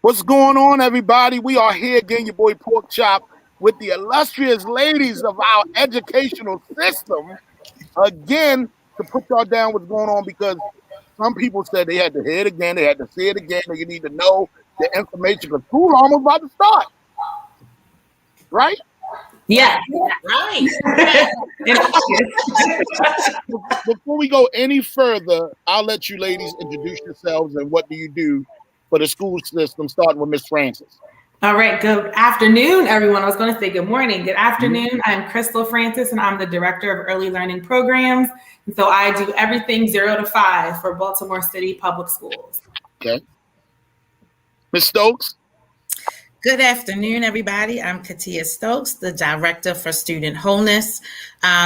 What's going on, everybody? We are here again, your boy Porkchop, with the illustrious ladies of our educational system, again, to put y'all down what's going on, because some people said they had to hear it again, they had to see it again, and you need to know the information, because school almost about to start. Right? Yeah. Right. Before we go any further, I'll let you ladies introduce yourselves and what do you do for the school system, starting with Miss Francis. All right. Good afternoon, everyone. I was going to say good morning. Good afternoon. I'm Crystal Francis, and I'm the Director of Early Learning Programs. And so I do everything 0 to 5 for Baltimore City Public Schools. Okay. Ms. Stokes. Good afternoon, everybody. I'm Katia Stokes, the Director for Student Wholeness.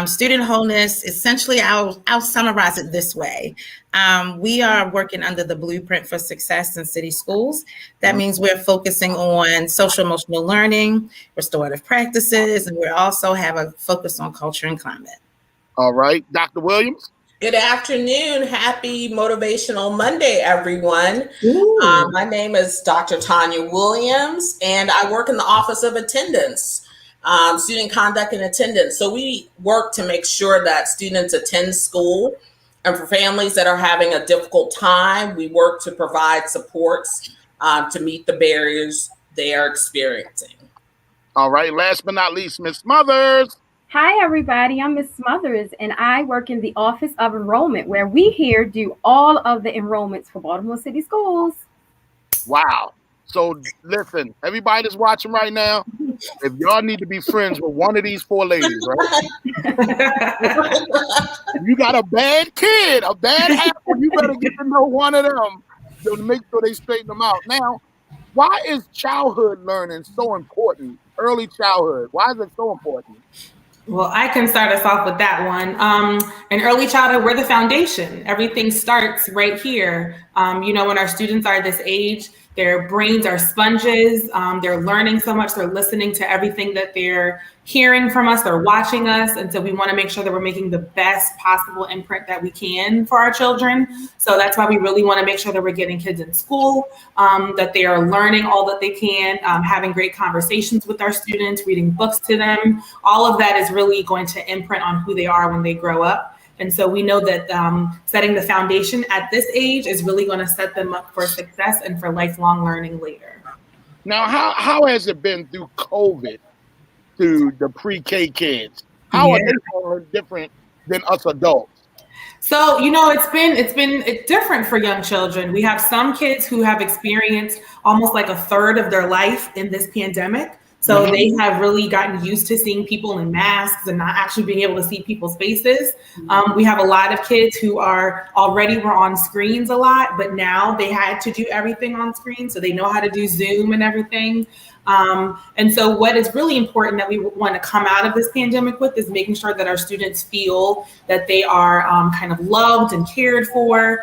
Student Wholeness, essentially, I'll summarize it this way. We are working under the Blueprint for Success in City Schools. That means we're focusing on social emotional learning, restorative practices, and we also have a focus on culture and climate. All right. Dr. Williams. Good afternoon. Happy Motivational Monday, everyone. My name is Dr. Tanya Williams, and I work in the Office of Attendance, Student Conduct and Attendance. So we work to make sure that students attend school, and for families that are having a difficult time, we work to provide supports to meet the barriers they are experiencing. All right. Last but not least, Miss Smothers. Hi, everybody. I'm Ms. Smothers, and I work in the Office of Enrollment, where we here do all of the enrollments for Baltimore City Schools. Wow. So listen, everybody that's watching right now, if y'all need to be friends with one of these four ladies, right? If you got a bad kid, a bad apple, you better get to know one of them to make sure they straighten them out. Now, why is childhood learning so important? Early childhood. Why is it so important? Well, I can start us off with that one. In early childhood, we're the foundation. Everything starts right here. When our students are this age, their brains are sponges. They're learning so much. They're listening to everything that they're hearing from us. They're watching us. And so we want to make sure that we're making the best possible imprint that we can for our children. So that's why we really want to make sure that we're getting kids in school, that they are learning all that they can, having great conversations with our students, reading books to them. All of that is really going to imprint on who they are when they grow up. And so we know that setting the foundation at this age is really going to set them up for success and for lifelong learning later. Now, how has it been through COVID to the pre-K kids? How are they different than us adults? So, it's different for young children. We have some kids who have experienced almost like a third of their life in this pandemic. So they have really gotten used to seeing people in masks and not actually being able to see people's faces. We have a lot of kids who were on screens a lot, but now they had to do everything on screen. So they know how to do Zoom and everything. And so what is really important that we want to come out of this pandemic with is making sure that our students feel that they are kind of loved and cared for.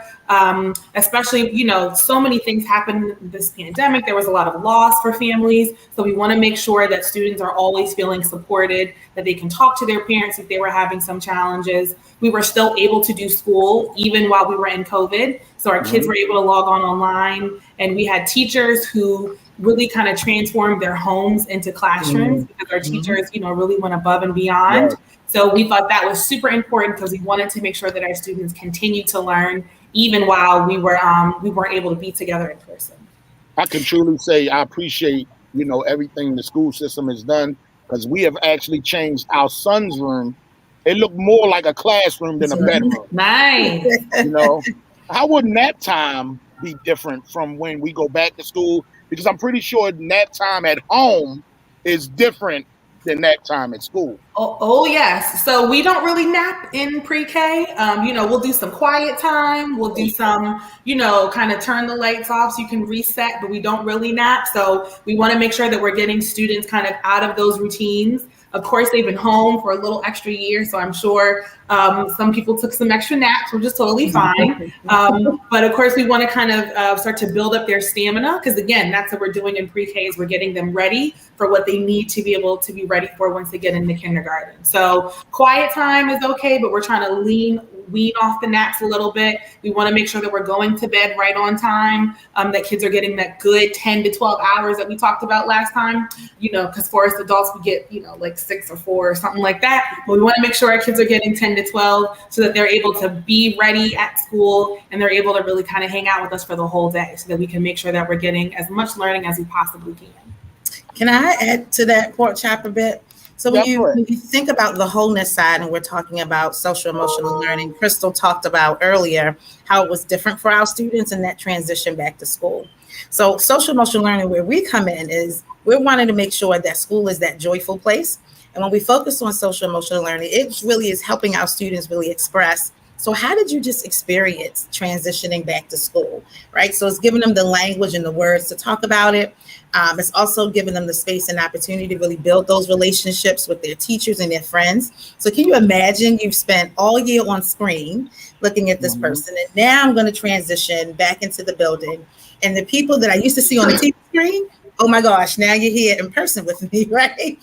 Especially, so many things happened in this pandemic. There was a lot of loss for families. So we want to make sure that students are always feeling supported, that they can talk to their parents if they were having some challenges. We were still able to do school even while we were in COVID. So our kids were able to log on online, and we had teachers who really kind of transformed their homes into classrooms because our teachers, really went above and beyond. So we thought that was super important because we wanted to make sure that our students continued to learn even while we weren't able to be together in person. I can truly say I appreciate, everything the school system has done, because we have actually changed our son's room. It looked more like a classroom than a bedroom. Nice. How would nap time be different from when we go back to school? Because I'm pretty sure nap time at home is different than nap time at school. Oh yes. So we don't really nap in pre-K. We'll do some quiet time. We'll do some, kind of turn the lights off so you can reset, but we don't really nap. So we want to make sure that we're getting students kind of out of those routines. Of course, they've been home for a little extra year, so I'm sure some people took some extra naps, which is totally fine. But of course, we want to kind of start to build up their stamina, because again, that's what we're doing in pre-K is we're getting them ready for what they need to be able to be ready for once they get into kindergarten. So quiet time is okay, but we're trying to lean wean off the naps a little bit. We want to make sure that we're going to bed right on time, that kids are getting that good 10 to 12 hours that we talked about last time, because for us adults, we get, like 6 or 4 or something like that. But we want to make sure our kids are getting 10 to 12 so that they're able to be ready at school and they're able to really kind of hang out with us for the whole day so that we can make sure that we're getting as much learning as we possibly can. Can I add to that, Porkchop, a bit? So when you think about the wholeness side, and we're talking about social emotional learning, Crystal talked about earlier how it was different for our students in that transition back to school. So social emotional learning, where we come in, is we're wanting to make sure that school is that joyful place. And when we focus on social emotional learning, it really is helping our students really express. So how did you just experience transitioning back to school, right? So it's giving them the language and the words to talk about it. It's also giving them the space and opportunity to really build those relationships with their teachers and their friends. So can you imagine you've spent all year on screen looking at this person, and now I'm going to transition back into the building, and the people that I used to see on the TV screen, oh my gosh, now you're here in person with me, right?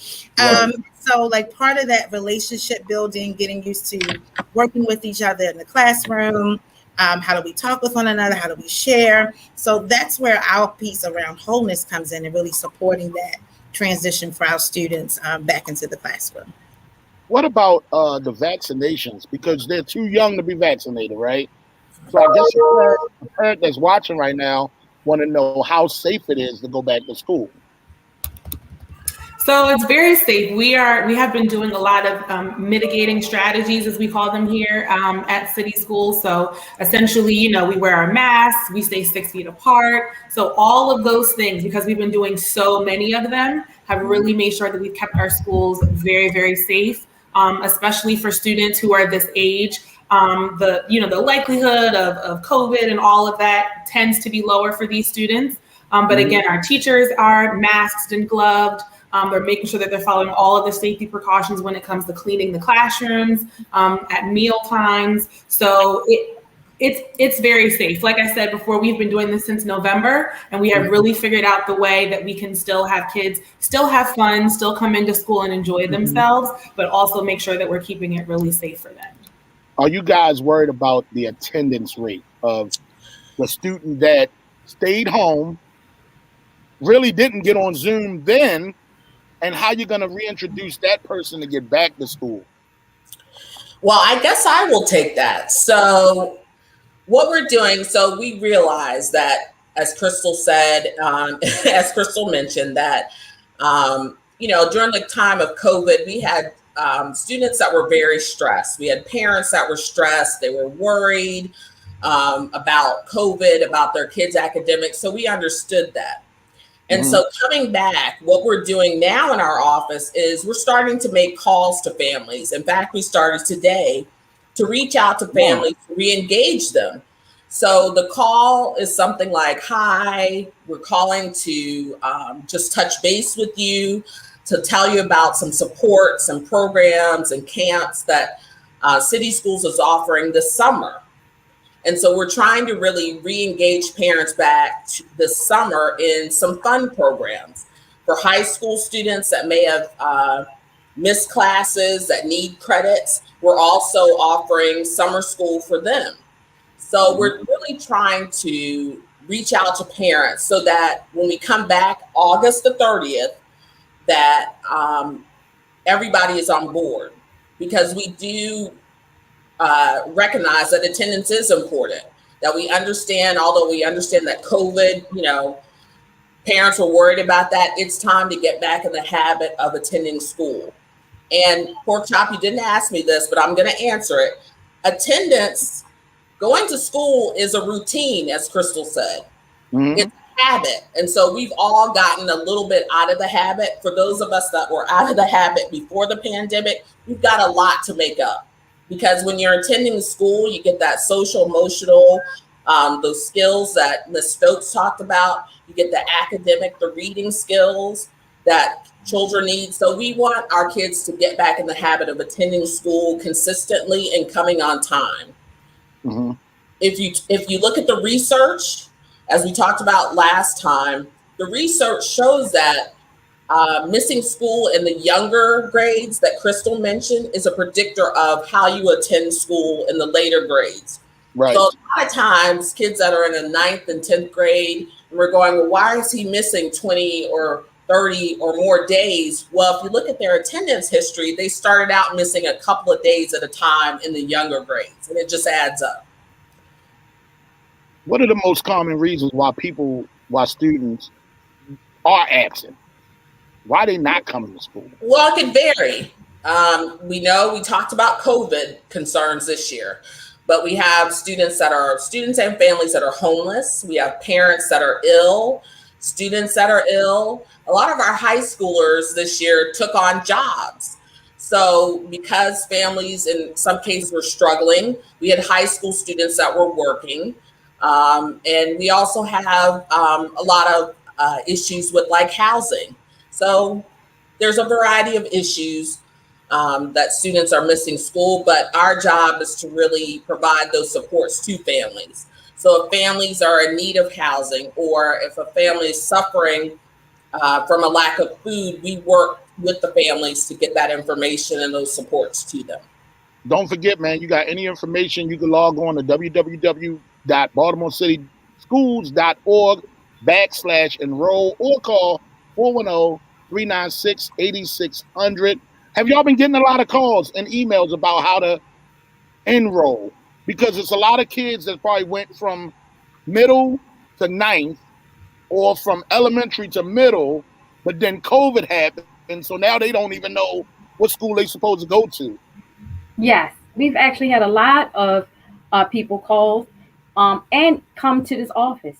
So like part of that relationship building, getting used to working with each other in the classroom, how do we talk with one another? How do we share? So that's where our piece around wholeness comes in and really supporting that transition for our students back into the classroom. What about the vaccinations? Because they're too young to be vaccinated, right? So I guess a parent that's watching right now want to know how safe it is to go back to school. So it's very safe. We have been doing a lot of mitigating strategies, as we call them here at City Schools. So essentially, we wear our masks, we stay 6 feet apart. So all of those things, because we've been doing so many of them, have really made sure that we've kept our schools very, very safe, especially for students who are this age. The likelihood of COVID and all of that tends to be lower for these students. But again, our teachers are masked and gloved. They're making sure that they're following all of the safety precautions when it comes to cleaning the classrooms at meal times. So it's very safe. Like I said before, we've been doing this since November, and we have really figured out the way that we can still have kids still have fun, still come into school and enjoy themselves, but also make sure that we're keeping it really safe for them. Are you guys worried about the attendance rate of the student that stayed home, really didn't get on Zoom then, and how you're going to reintroduce that person to get back to school? Well, I guess I will take that. So what we're doing, so we realize that, as Crystal said, as Crystal mentioned, that, during the time of COVID, we had students that were very stressed. We had parents that were stressed. They were worried about COVID, about their kids' academics. So we understood that. And so coming back, what we're doing now in our office is we're starting to make calls to families. In fact, we started today to reach out to families, to re-engage them. So the call is something like, hi, we're calling to just touch base with you, to tell you about some support, some programs and camps that City Schools is offering this summer. And so we're trying to really re-engage parents back this summer in some fun programs for high school students that may have missed classes, that need credits. We're also offering summer school for them. So we're really trying to reach out to parents so that when we come back August the 30th, that everybody is on board, because we do recognize that attendance is important, that we understand, although we understand that COVID, parents were worried about that. It's time to get back in the habit of attending school. And Porkchop, you didn't ask me this, but I'm going to answer it. Attendance, going to school is a routine, as Crystal said. It's a habit. And so we've all gotten a little bit out of the habit. For those of us that were out of the habit before the pandemic, we've got a lot to make up. Because when you're attending school, you get that social, emotional, those skills that Ms. Stokes talked about. You get the academic, the reading skills that children need. So we want our kids to get back in the habit of attending school consistently and coming on time. If you look at the research, as we talked about last time, the research shows that Missing school in the younger grades that Crystal mentioned is a predictor of how you attend school in the later grades. Right. So a lot of times kids that are in the 9th and 10th grade, we're going, well, why is he missing 20 or 30 or more days? Well, if you look at their attendance history, they started out missing a couple of days at a time in the younger grades, and it just adds up. What are the most common reasons why students are absent? Why are they not coming to school? Well, it could vary. We talked about COVID concerns this year, but we have students and families that are homeless. We have parents that are ill, students that are ill. A lot of our high schoolers this year took on jobs. So because families in some cases were struggling, we had high school students that were working. And we also have a lot of issues with like housing. So there's a variety of issues that students are missing school, but our job is to really provide those supports to families. So if families are in need of housing, or if a family is suffering from a lack of food, we work with the families to get that information and those supports to them. Don't forget, man, you got any information, you can log on to www.baltimorecityschools.org/enroll or call 410-396-8600. Have y'all been getting a lot of calls and emails about how to enroll? Because it's a lot of kids that probably went from middle to 9th or from elementary to middle, but then COVID happened, so now they don't even know what school they're supposed to go to. Yes, we've actually had a lot of people call and come to this office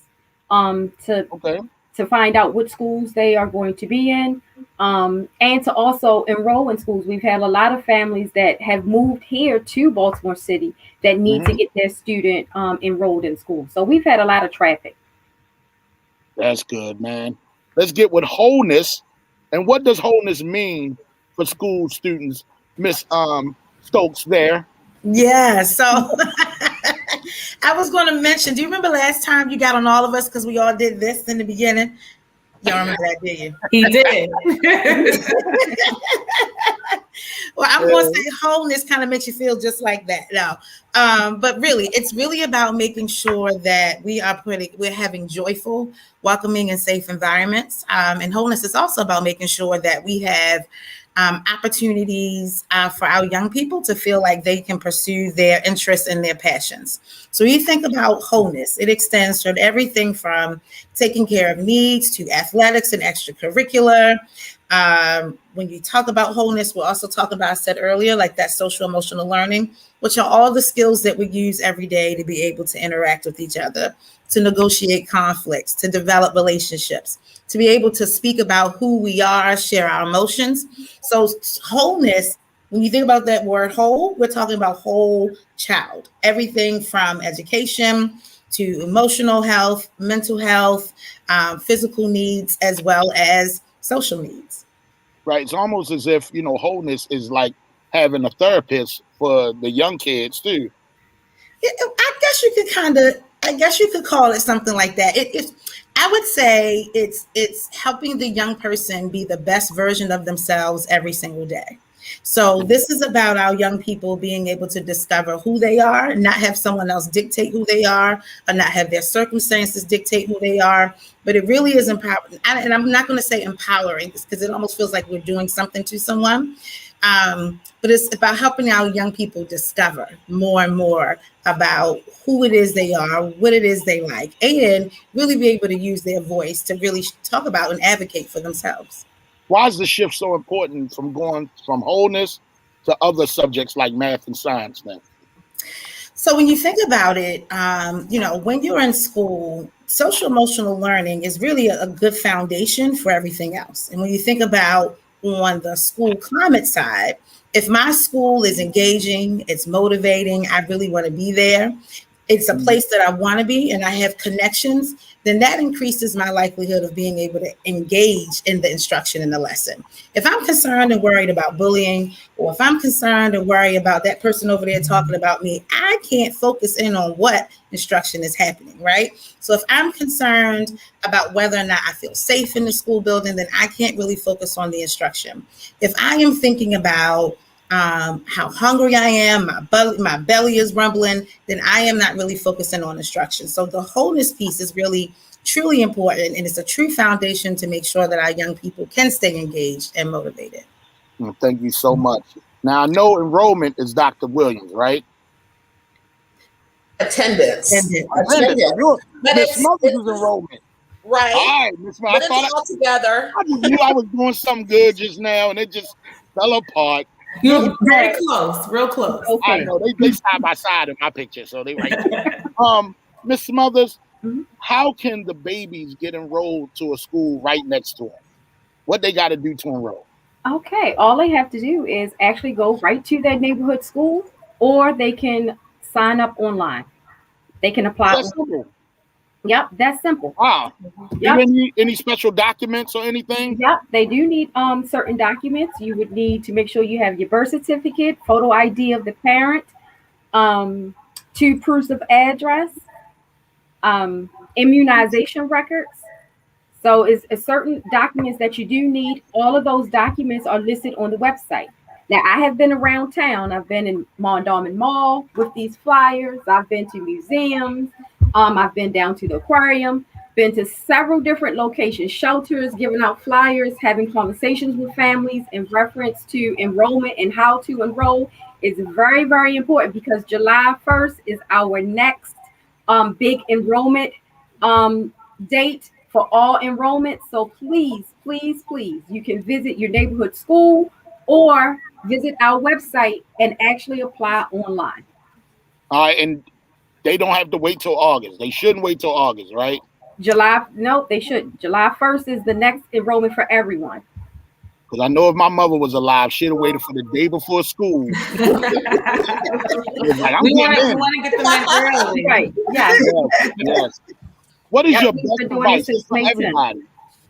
to find out what schools they are going to be in, and to also enroll in schools. We've had a lot of families that have moved here to Baltimore City that need to get their student enrolled in school. So we've had a lot of traffic. That's good, man. Let's get with wholeness. And what does wholeness mean for school students, Miss Stokes there? Yeah, so I was going to mention, do you remember last time you got on all of us because we all did this in the beginning? Y'all remember that, did you? He did. Well, I'm going to say wholeness kind of makes you feel just like that. No, but really, it's really about making sure that we're having joyful, welcoming, and safe environments. And wholeness is also about making sure that we have opportunities for our young people to feel like they can pursue their interests and their passions. So when you think about wholeness, it extends to everything from taking care of needs to athletics and extracurricular. When you talk about wholeness, we're also talking about, I said earlier, like that social emotional learning, which are all the skills that we use every day to be able to interact with each other, to negotiate conflicts, to develop relationships, to be able to speak about who we are, share our emotions. So wholeness, when you think about that word whole, we're talking about whole child, everything from education to emotional health, mental health, physical needs, as well as social needs. Right. It's almost as if, wholeness is like having a therapist for the young kids too. I guess you could call it something like that. I would say it's helping the young person be the best version of themselves every single day. So this is about our young people being able to discover who they are, not have someone else dictate who they are, or not have their circumstances dictate who they are. But it really is empowering. And I'm not going to say empowering because it almost feels like we're doing something to someone. But it's about helping our young people discover more and more about who it is they are, what it is they like, and really be able to use their voice to really talk about and advocate for themselves. Why is the shift so important from going from wholeness to other subjects like math and science then? So when you think about it, when you're in school, social emotional learning is really a good foundation for everything else. And when you think about on the school climate side, if my school is engaging, it's motivating, I really want to be there, it's a place that I want to be and I have connections, then that increases my likelihood of being able to engage in the instruction in the lesson. If I'm concerned and worried about bullying, or if I'm concerned and worried about that person over there talking about me, I can't focus in on what instruction is happening, right? So if I'm concerned about whether or not I feel safe in the school building, then I can't really focus on the instruction. If I am thinking about how hungry I am, my belly is rumbling, then I am not really focusing on instruction. So the wholeness piece is really truly important, and it's a true foundation to make sure that our young people can stay engaged and motivated. Well, thank you so much. Now I know enrollment is Dr. Williams, right? Attendance. But Miss Smothers is enrollment. Right. All right, Miss Smothers. But it's all together. I just knew I was doing something good just now, and it just fell apart. You're very close, real close. Okay. I know they side by side in my picture, so they right there. Miss Smothers, how can the babies get enrolled to a school right next to them? What they got to do to enroll? Okay, all they have to do is actually go right to their neighborhood school, or they can sign up online. They can apply. That's simple. Yep, that's simple. Wow. Yep. Do they need any special documents or anything? Yep, they do need certain documents. You would need to make sure you have your birth certificate, photo ID of the parent, 2 proofs of address, immunization records. So it's certain documents that you do need. All of those documents are listed on the website. Now, I have been around town. I've been in Mondawmin Mall with these flyers. I've been to museums. I've been down to the aquarium, been to several different locations, shelters, giving out flyers, having conversations with families in reference to enrollment and how to enroll is very, very important, because July 1st is our next big enrollment date for all enrollment. So please, please, please, you can visit your neighborhood school or visit our website and actually apply online. And they don't have to wait till August. They shouldn't wait till August, right? No, they shouldn't. July 1st is the next enrollment for everyone. Because I know if my mother was alive, she'd have waited for the day before school. We want to get them in early. Right. Yes. Yes. What is your best advice for everybody?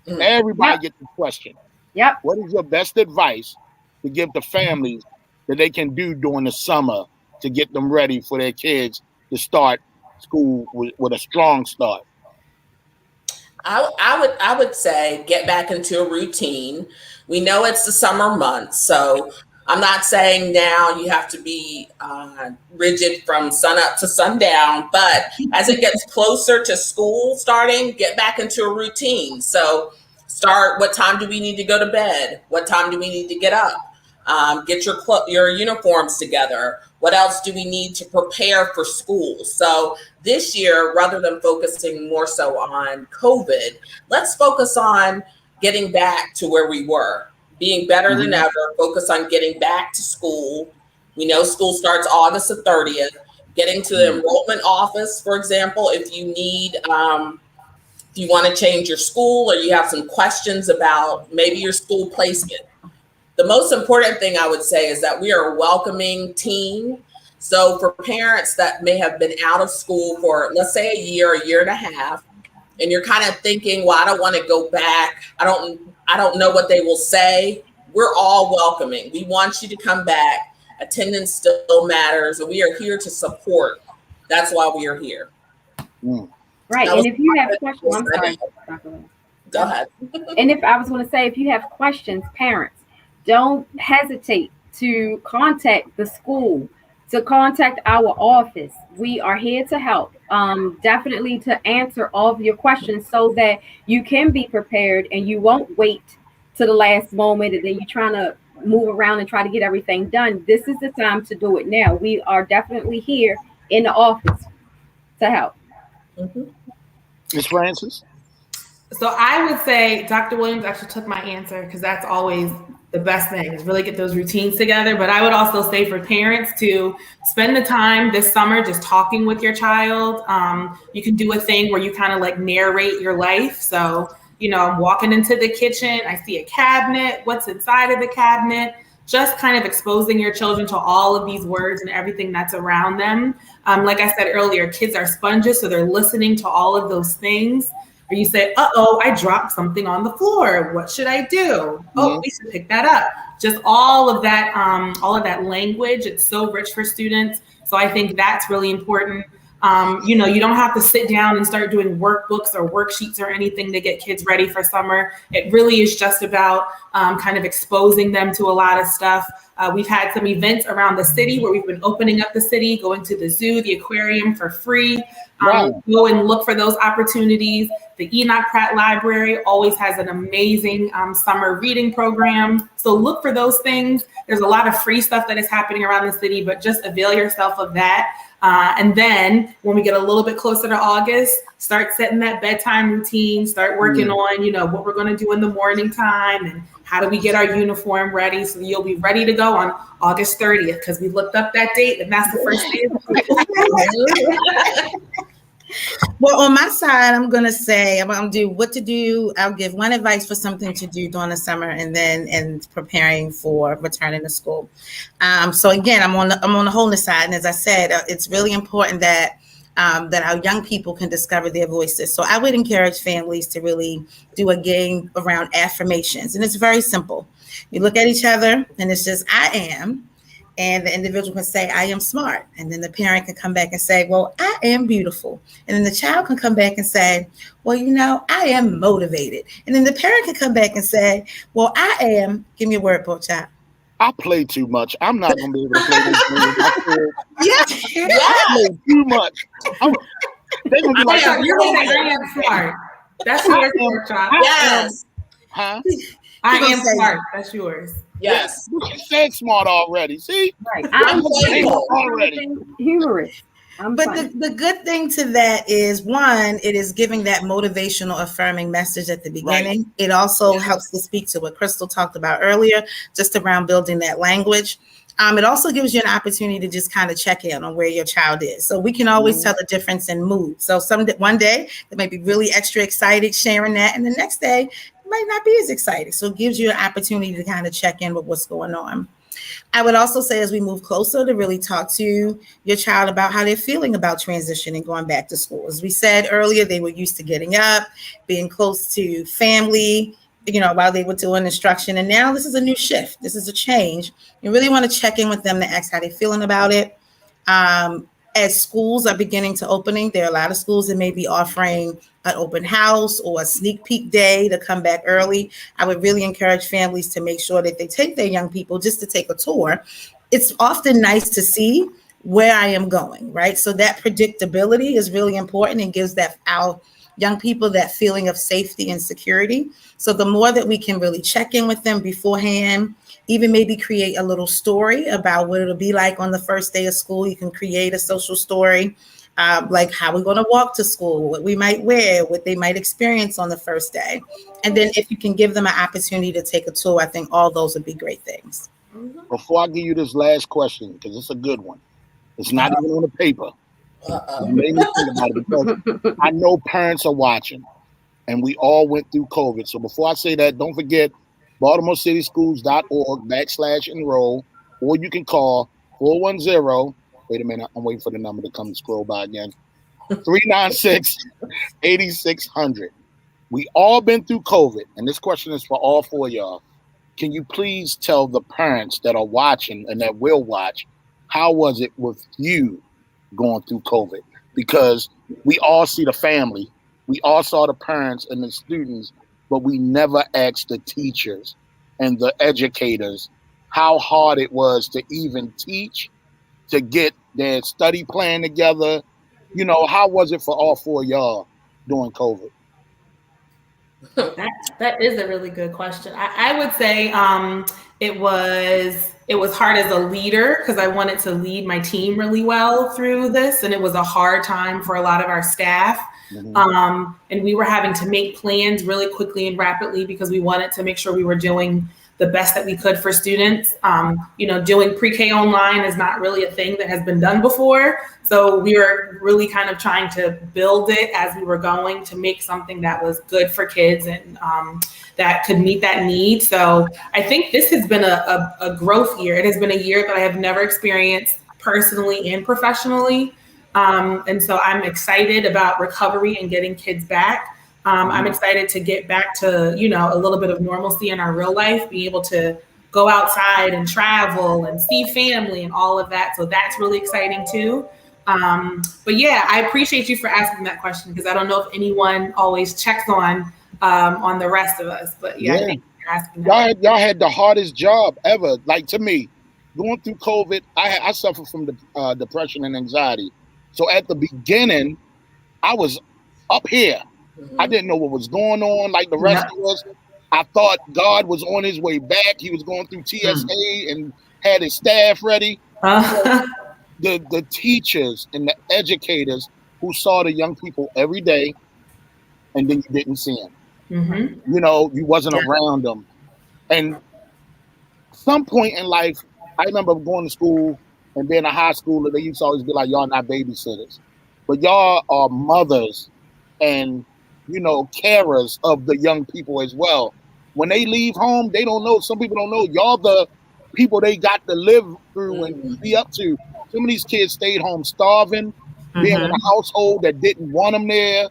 Everybody gets the question. Yep. What is your best advice to give the families that they can do during the summer to get them ready for their kids to start school with a strong start? I would say get back into a routine. We know it's the summer months, so I'm not saying now you have to be rigid from sun up to sundown, but as it gets closer to school starting, get back into a routine. So start, what time do we need to go to bed? What time do we need to get up? Get your uniforms together. What else do we need to prepare for school? So this year, rather than focusing more so on COVID, let's focus on getting back to where we were, being better than ever, focus on getting back to school. We know school starts August the 30th. Getting to the enrollment office, for example, if you need, if you want to change your school or you have some questions about maybe your school placement. The most important thing I would say is that we are a welcoming team. So for parents that may have been out of school for, let's say, a year and a half, and you're kind of thinking, well, I don't want to go back. I don't know what they will say. We're all welcoming. We want you to come back. Attendance still matters, and we are here to support. That's why we are here. Right. And if you have questions, I'm sorry. Go ahead. And if I was going to say, if you have questions, parents, don't hesitate to contact the school, to contact our office. We are here to help, definitely to answer all of your questions so that you can be prepared and you won't wait to the last moment and then you're trying to move around and try to get everything done. This is the time to do it now. We are definitely here in the office to help. Ms. Francis? So I would say Dr. Williams actually took my answer, because that's always the best thing, is really get those routines together. But I would also say for parents to spend the time this summer just talking with your child. You can do a thing where you kind of like narrate your life. So, I'm walking into the kitchen, I see a cabinet, what's inside of the cabinet? just kind of exposing your children to all of these words and everything that's around them. Like I said earlier, kids are sponges, so they're listening to all of those things. Or you say, uh-oh, I dropped something on the floor. What should I do? Oh, we should pick that up. Just all of that language. It's so rich for students. So I think that's really important. You don't have to sit down and start doing workbooks or worksheets or anything to get kids ready for summer. It really is just about kind of exposing them to a lot of stuff. We've had some events around the city where we've been opening up the city, going to the zoo, the aquarium for free. Go and look for those opportunities. The Enoch Pratt Library always has an amazing summer reading program. So look for those things. There's a lot of free stuff that is happening around the city, but just avail yourself of that. And then when we get a little bit closer to August, start setting that bedtime routine, start working on, what we're going to do in the morning time and how do we get our uniform ready so you'll be ready to go on August 30th because we looked up that date and that's the first day of the school. Well, on my side, I'm going to say I'm going to do what to do. I'll give one advice for something to do during the summer and preparing for returning to school. So again, I'm on the wholeness side. And as I said, it's really important that our young people can discover their voices. So I would encourage families to really do a game around affirmations. And it's very simple. You look at each other and it's just, I am. And the individual can say, I am smart. And then the parent can come back and say, well, I am beautiful. And then the child can come back and say, well, I am motivated. And then the parent can come back and say, well, I am, give me a word, Porkchop. I play too much. I'm not going to be able to play this game. I play too much. They're going to be like, you're going to say, I am smart. That's yours, Porkchop. Yes. Huh? I am smart. That's yours. Yes. You said smart already. See? Right. I'm already. Humorous. But the good thing to that is, one, it is giving that motivational, affirming message at the beginning. Right. It also helps to speak to what Crystal talked about earlier, just around building that language. It also gives you an opportunity to just kind of check in on where your child is. So we can always tell the difference in mood. So one day they might be really extra excited sharing that, and the next day might not be as exciting. So it gives you an opportunity to kind of check in with what's going on. I would also say as we move closer to really talk to your child about how they're feeling about transition and going back to school. As we said earlier, they were used to getting up, being close to family, while they were doing instruction. And now this is a new shift. This is a change. You really want to check in with them to ask how they're feeling about it. As schools are beginning to opening, there are a lot of schools that may be offering an open house or a sneak peek day to come back early. I would really encourage families to make sure that they take their young people just to take a tour. It's often nice to see where I am going, right? So that predictability is really important and gives our young people that feeling of safety and security. So the more that we can really check in with them beforehand, even maybe create a little story about what it'll be like on the first day of school. You can create a social story, like how we're going to walk to school, what we might wear, what they might experience on the first day. And then if you can give them an opportunity to take a tour, I think all those would be great things. Before I give you this last question, because it's a good one. It's not even on the paper. You made me think about it because I know parents are watching and we all went through COVID. So before I say that, don't forget BaltimoreCitySchools.org/enroll, or you can call 410. Wait a minute, I'm waiting for the number to come scroll by again. 396-8600. We all been through COVID, and this question is for all four of y'all. Can you please tell the parents that are watching and that will watch, how was it with you going through COVID? Because we all see the family, we all saw the parents and the students, but we never asked the teachers and the educators how hard it was to even teach, to get their study plan together. How was it for all four of y'all during COVID? That is a really good question. I would say it was hard as a leader because I wanted to lead my team really well through this, and it was a hard time for a lot of our staff. And we were having to make plans really quickly and rapidly because we wanted to make sure we were doing the best that we could for students. Doing pre-K online is not really a thing that has been done before. So we were really kind of trying to build it as we were going to make something that was good for kids and that could meet that need. So I think this has been a growth year. It has been a year that I have never experienced personally and professionally. And so I'm excited about recovery and getting kids back. I'm excited to get back to, a little bit of normalcy in our real life, be able to go outside and travel and see family and all of that. So that's really exciting too. But yeah, I appreciate you for asking that question because I don't know if anyone always checks on the rest of us. But yeah. Thank you for asking that. Y'all had the hardest job ever. Like to me, going through COVID, I suffer from depression and anxiety. So at the beginning, I was up here. I didn't know what was going on like the rest of us. I thought God was on his way back. He was going through TSA and had his staff ready. The teachers and the educators who saw the young people every day and then you didn't see them. You wasn't around them. And some point in life, I remember going to school and being a high schooler, they used to always be like, y'all not babysitters. But y'all are mothers and carers of the young people as well. When they leave home, they don't know. Some people don't know. Y'all the people they got to live through and be up to. Some of these kids stayed home starving, being in a household that didn't want them there.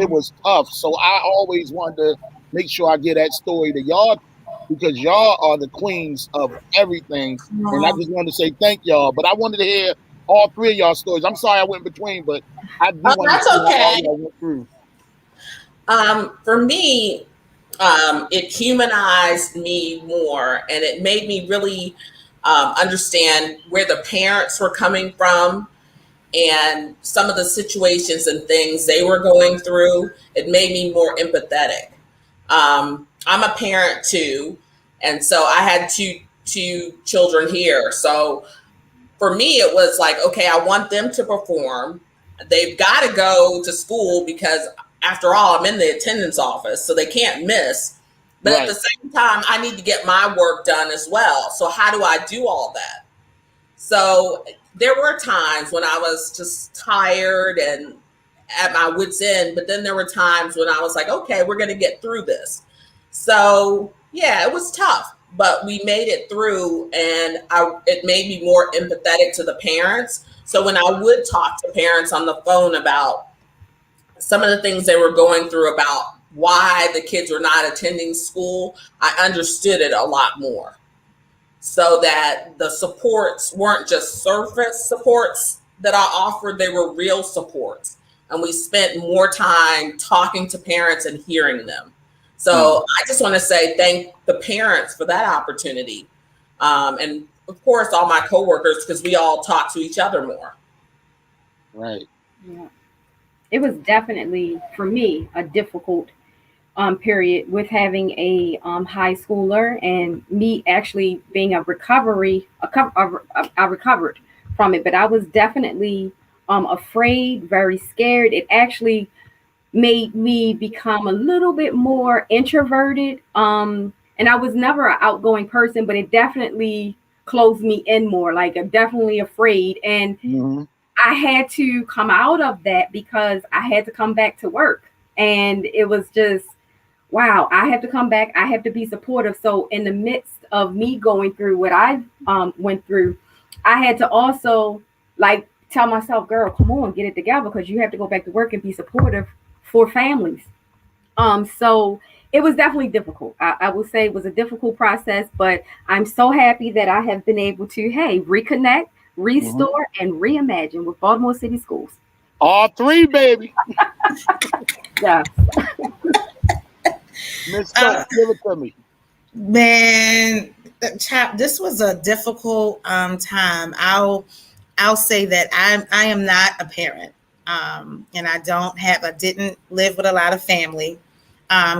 It was tough. So I always wanted to make sure I get that story to y'all because y'all are the queens of everything. And I just wanted to say thank y'all. But I wanted to hear all three of y'all stories. I'm sorry I went between, but I do want to see how all y'all went through. For me, it humanized me more and it made me really understand where the parents were coming from and some of the situations and things they were going through. It made me more empathetic. I'm a parent too, and so I had two children here. So for me, it was like, okay, I want them to perform. They've got to go to school because after all, I'm in the attendance office, so they can't miss. But at the same time, I need to get my work done as well. So how do I do all that? So there were times when I was just tired and at my wit's end, but then there were times when I was like, okay, we're going to get through this. So yeah, it was tough, but we made it through and it made me more empathetic to the parents. So when I would talk to parents on the phone about some of the things they were going through about why the kids were not attending school, I understood it a lot more. So that the supports weren't just surface supports that I offered, they were real supports. And we spent more time talking to parents and hearing them. So I just want to say thank the parents for that opportunity. And of course, all my coworkers, because we all talk to each other more. Right. Yeah. It was definitely, for me, a difficult period with having a high schooler and me actually being I recovered from it, but I was definitely afraid, very scared. It actually made me become a little bit more introverted. And I was never an outgoing person, but it definitely closed me in more, like I'm definitely afraid. And I had to come out of that because I had to come back to work. And it was just, wow, I have to come back. I have to be supportive. So in the midst of me going through what I went through, I had to also like tell myself, girl, come on, get it together because you have to go back to work and be supportive for families. So it was definitely difficult. I will say it was a difficult process, but I'm so happy that I have been able to, reconnect, restore, and reimagine with Baltimore City Schools. All three, baby. Yeah. Miss Stokes, give it to me. Man, Chop, this was a difficult time. I'll say that I am not a parent, and I didn't live with a lot of family.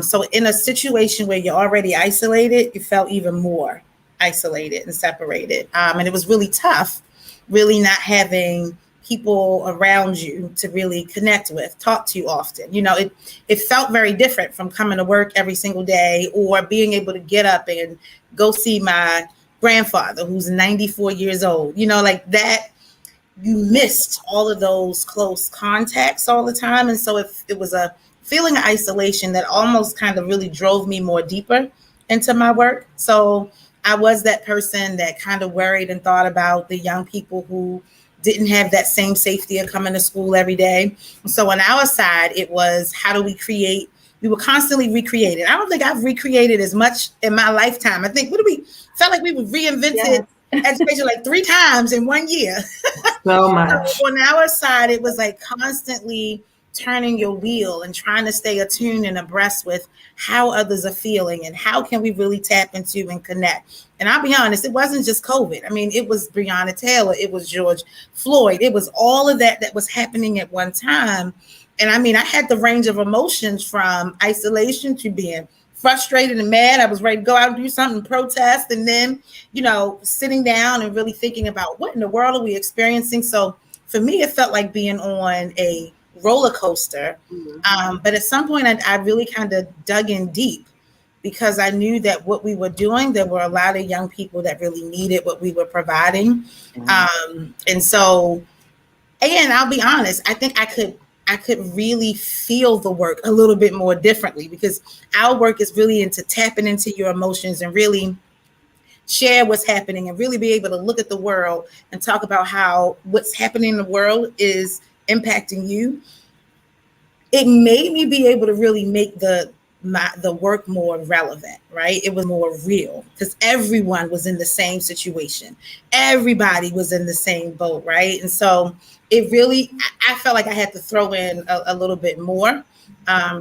So in a situation where you're already isolated, you felt even more isolated and separated, and it was really tough, really not having people around you to really connect with, talk to you often. You know, it felt very different from coming to work every single day or being able to get up and go see my grandfather who's 94 years old. You know, like that, you missed all of those close contacts all the time. And so it was a feeling of isolation that almost kind of really drove me more deeper into my work. So I was that person that kind of worried and thought about the young people who didn't have that same safety of coming to school every day. So on our side, it was, how do we create? We were constantly recreating. I don't think I've recreated as much in my lifetime. I think, felt like we reinvented education like 3 times in 1 year. So much. So on our side, it was like constantly turning your wheel and trying to stay attuned and abreast with how others are feeling and how can we really tap into and connect. And I'll be honest, it wasn't just COVID. I mean, it was Breonna Taylor, it was George Floyd, it was all of that was happening at one time. And I mean, I had the range of emotions from isolation to being frustrated and mad. I was ready to go out and do something, protest, and then, you know, sitting down and really thinking about what in the world are we experiencing. So for me, it felt like being on a roller coaster. But at some point, I really kind of dug in deep because I knew that what we were doing, there were a lot of young people that really needed what we were providing. And so, and I'll be honest, I think I could really feel the work a little bit more differently because our work is really into tapping into your emotions and really share what's happening and really be able to look at the world and talk about how what's happening in the world is impacting you. It made me be able to really make the work more relevant, right? It was more real because everyone was in the same situation. Everybody was in the same boat, right? And so it really, I felt like I had to throw in a little bit more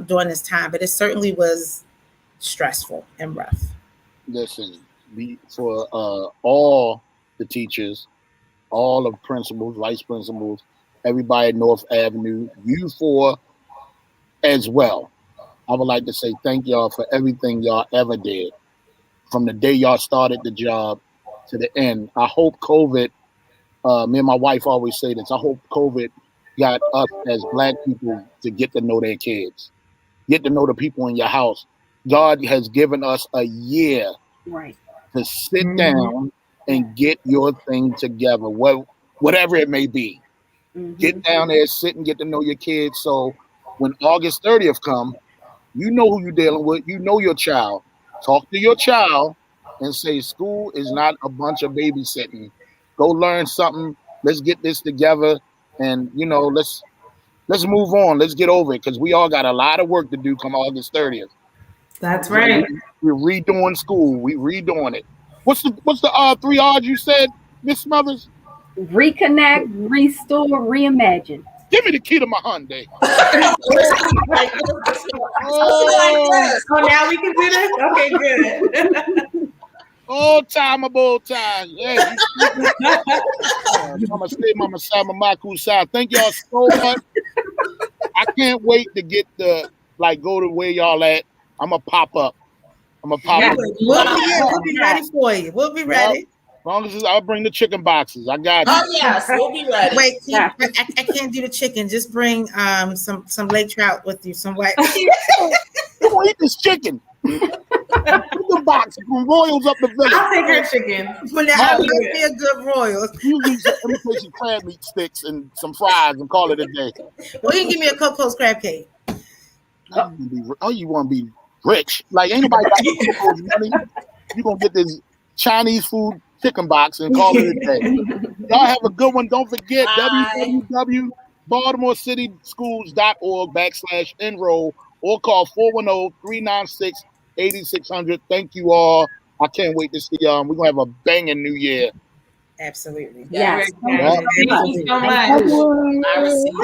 during this time, but it certainly was stressful and rough. Listen, for all the teachers, all of principals, vice principals, everybody at North Avenue, you four as well. I would like to say thank y'all for everything y'all ever did. From the day y'all started the job to the end. I hope COVID, me and my wife always say this, I hope COVID got us as Black people to get to know their kids, get to know the people in your house. God has given us a year to sit down and get your thing together, whatever it may be. Get down there, sit and get to know your kids. So when August 30th come, you know who you're dealing with. You know your child. Talk to your child and say, school is not a bunch of babysitting. Go learn something. Let's get this together. And, you know, let's move on. Let's get over it because we all got a lot of work to do come August 30th. That's right. We're redoing school. We're redoing it. What's the 3 R's you said, Miss Smothers? Reconnect, restore, reimagine. Give me the key to my Hyundai. So now we can do this? Okay, good. Old time. Yeah. Mama stay, Mama side, Mama side. Thank y'all so much. I can't wait to get go to where y'all at. I'm going to pop up. We'll be ready for you. We'll be ready. As long as I'll bring the chicken boxes. I got you. Oh, yes, we'll be ready. Wait, I can't do the chicken. Just bring some lake trout with you, some white. You won't eat this chicken. The box from Royals up the village. I'll take her chicken. But now give me a good Royals. You use some imitation crab meat sticks and some fries and call it a day. Well, you can give me a Coco's crab cake. You want to be rich? Like anybody got Coco's money? You gonna get this Chinese food chicken box and call it a day. Y'all have a good one. Don't forget www.baltimorecitysschools.org/enroll or call 410-396-8600. Thank you all. I can't wait to see y'all. We're gonna have a banging new year. Absolutely. Yes. Thank you so much. I received